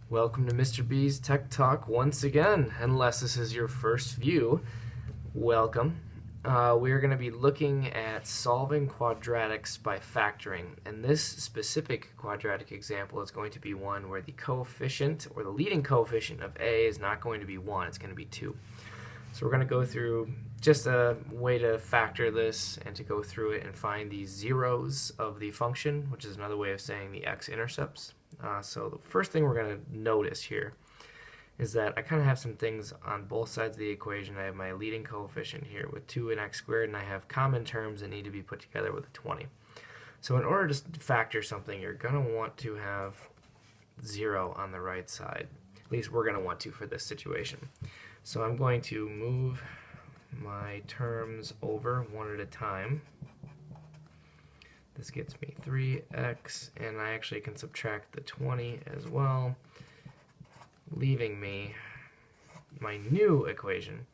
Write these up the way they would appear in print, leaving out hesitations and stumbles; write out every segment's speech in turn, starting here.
Welcome to Mr. B's Tech Talk once again. Unless this is your first view, welcome. We're going to be looking at solving quadratics by factoring. And this specific quadratic example is going to be one where the coefficient, or the leading coefficient of a is not going to be 1, it's going to be 2. So we're going to go through just a way to factor this and to go through it and find the zeros of the function, which is another way of saying the x-intercepts. So the first thing we're going to notice here is that I kind of have some things on both sides of the equation. I have my leading coefficient here with 2 and x squared, and I have common terms that need to be put together with a 20. So in order to factor something, you're going to want to have 0 on the right side. At least we're going to want to for this situation. So I'm going to move my terms over one at a time. This gets me 3x, and I actually can subtract the 20 as well, leaving me my new equation,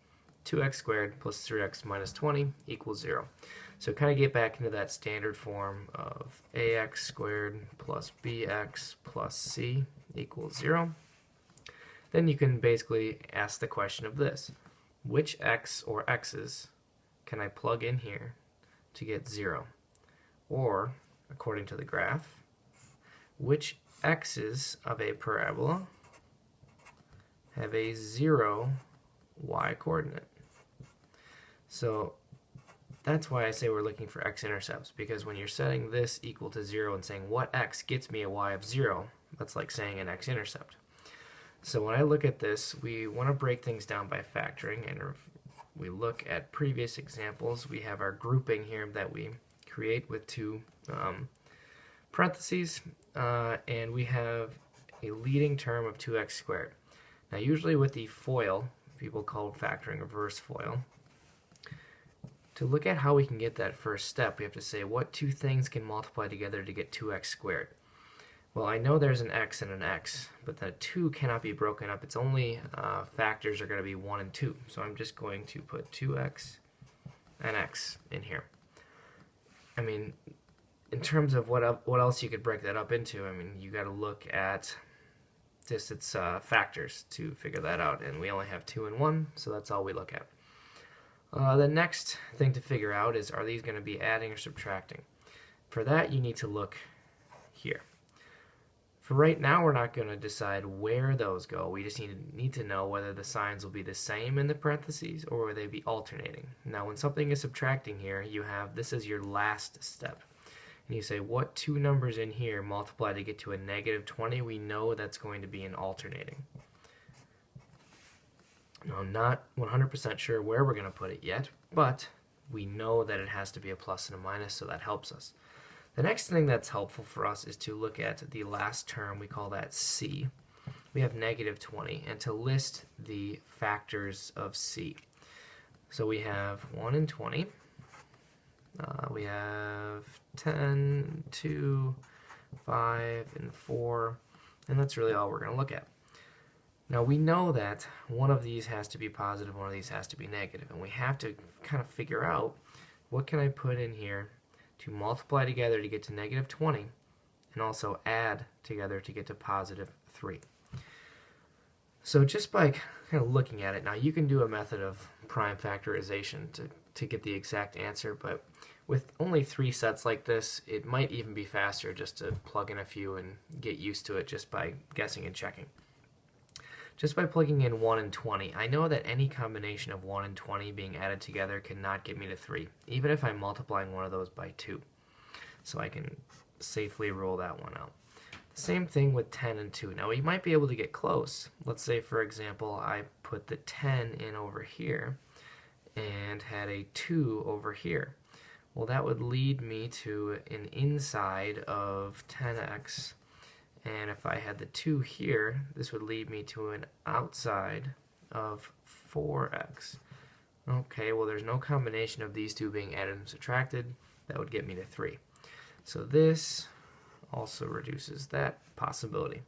2x squared plus 3x minus 20 equals 0. So kind of get back into that standard form of ax squared plus bx plus c equals 0. Then you can basically ask the question of this. Which x or x's can I plug in here to get 0? Or, according to the graph, which x's of a parabola have a 0 y-coordinate? So that's why I say we're looking for x-intercepts, because when you're setting this equal to 0 and saying what x gets me a y of 0, that's like saying an x-intercept. So when I look at this, we want to break things down by factoring, and we look at previous examples. We have our grouping here that we create with two parentheses, and we have a leading term of 2x squared. Now usually with the FOIL, people call factoring reverse FOIL, to look at how we can get that first step, we have to say what two things can multiply together to get 2x squared. Well, I know there's an x and an x, but the 2 cannot be broken up. Its only factors are going to be 1 and 2. So I'm just going to put 2x and x in here. I mean, in terms of what else you could break that up into, I mean, you got to look at just its factors to figure that out. And we only have 2 and 1, so that's all we look at. The next thing to figure out is, are these going to be adding or subtracting? For that, you need to look here. For right now, we're not going to decide where those go. We just need to know whether the signs will be the same in the parentheses or will they be alternating. Now, when something is subtracting here, you have this as your last step. And you say, what two numbers in here multiply to get to a negative 20? We know that's going to be an alternating. Now, I'm not 100% sure where we're going to put it yet, but we know that it has to be a plus and a minus, so that helps us. The next thing that's helpful for us is to look at the last term. We call that c. We have negative 20, and to list the factors of c. So we have 1 and 20. We have 10, 2, 5, and 4, and that's really all we're going to look at. Now we know that one of these has to be positive, one of these has to be negative, and we have to kind of figure out what can I put in here to multiply together to get to negative 20, and also add together to get to positive 3. So just by kind of looking at it, now you can do a method of prime factorization to get the exact answer, but with only 3 sets like this, it might even be faster just to plug in a few and get used to it just by guessing and checking. Just by plugging in 1 and 20, I know that any combination of 1 and 20 being added together cannot get me to 3, even if I'm multiplying one of those by 2. So I can safely rule that one out. The same thing with 10 and 2. Now we might be able to get close. Let's say, for example, I put the 10 in over here and had a 2 over here. Well, that would lead me to an inside of 10x. And if I had the 2 here, this would lead me to an outside of 4x. Okay, well there's no combination of these two being added and subtracted that would get me to 3. So this also reduces that possibility.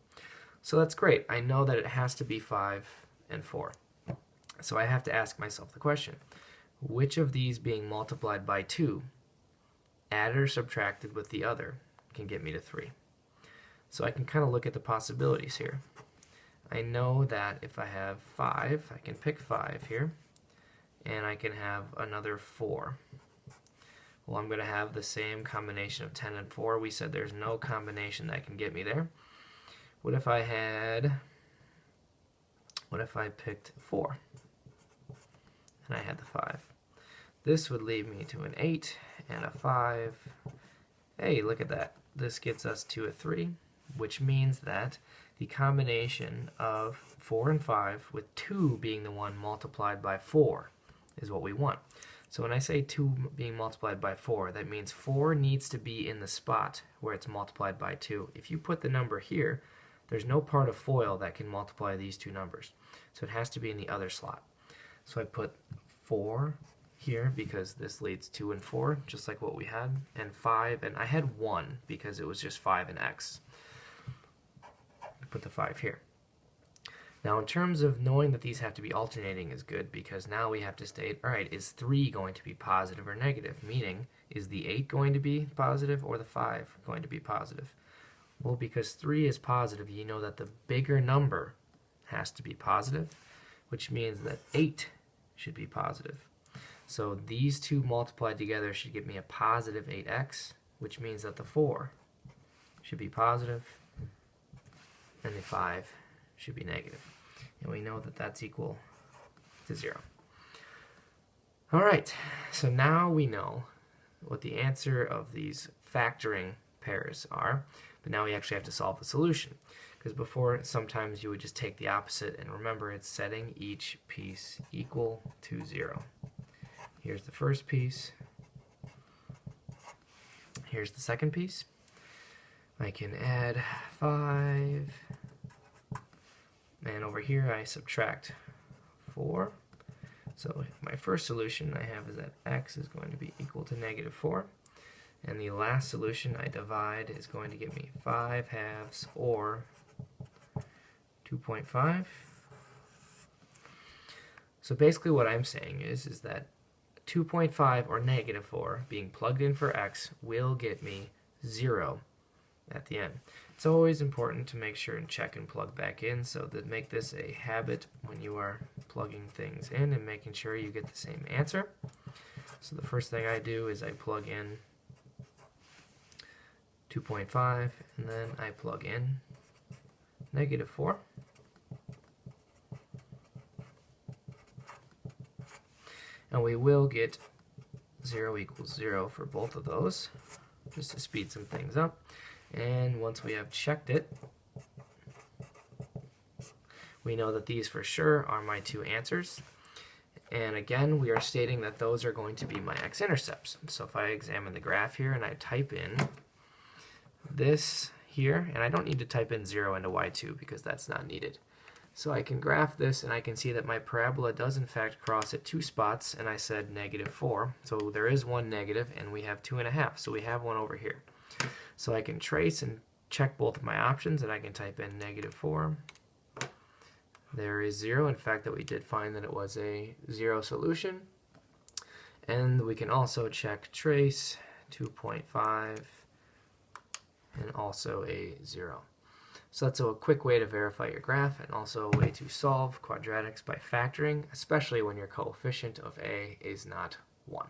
So that's great. I know that it has to be 5 and 4. So I have to ask myself the question, which of these being multiplied by 2, added or subtracted with the other, can get me to 3? So I can kind of look at the possibilities here. I know that if I have 5, I can pick 5 here, and I can have another 4. Well, I'm going to have the same combination of 10 and 4. We said there's no combination that can get me there. What if I picked 4 and I had the 5? This would lead me to an 8 and a 5. Hey, look at that. This gets us to a 3, which means that the combination of 4 and 5, with 2 being the one multiplied by 4, is what we want. So when I say 2 being multiplied by 4, that means 4 needs to be in the spot where it's multiplied by 2. If you put the number here, there's no part of FOIL that can multiply these two numbers. So it has to be in the other slot. So I put 4 here because this leads 2 and 4, just like what we had, and 5, and I had 1 because it was just 5 and x. Put the 5 here. Now in terms of knowing that these have to be alternating is good, because now we have to state, alright, is 3 going to be positive or negative? Meaning, is the 8 going to be positive or the 5 going to be positive? Well, because 3 is positive, you know that the bigger number has to be positive, which means that 8 should be positive. So these two multiplied together should give me a positive 8x, which means that the 4 should be positive and the 5 should be negative. And we know that that's equal to 0. Alright, so now we know what the answer of these factoring pairs are, but now we actually have to solve the solution. Because before, sometimes you would just take the opposite, and remember, it's setting each piece equal to 0. Here's the first piece. Here's the second piece. I can add 5. And over here I subtract 4. So my first solution I have is that x is going to be equal to negative 4. And the last solution I divide is going to give me 5 halves, or 2.5. So basically what I'm saying is that 2.5 or negative 4 being plugged in for x will get me 0 at the end. It's always important to make sure and check and plug back in, so that make this a habit when you are plugging things in and making sure you get the same answer. So the first thing I do is I plug in 2.5, and then I plug in negative 4. And we will get 0 equals 0 for both of those, just to speed some things up. And once we have checked it, we know that these for sure are my two answers. And again, we are stating that those are going to be my x-intercepts. So if I examine the graph here and I type in this here, and I don't need to type in 0 into y2 because that's not needed. So I can graph this, and I can see that my parabola does in fact cross at 2 spots, and I said negative 4. So there is one negative, and we have 2.5. So we have one over here. So I can trace and check both of my options, and I can type in negative 4. There is 0. In fact, that we did find that it was a 0 solution. And we can also check trace 2.5 and also a 0. So that's a quick way to verify your graph, and also a way to solve quadratics by factoring, especially when your coefficient of a is not 1.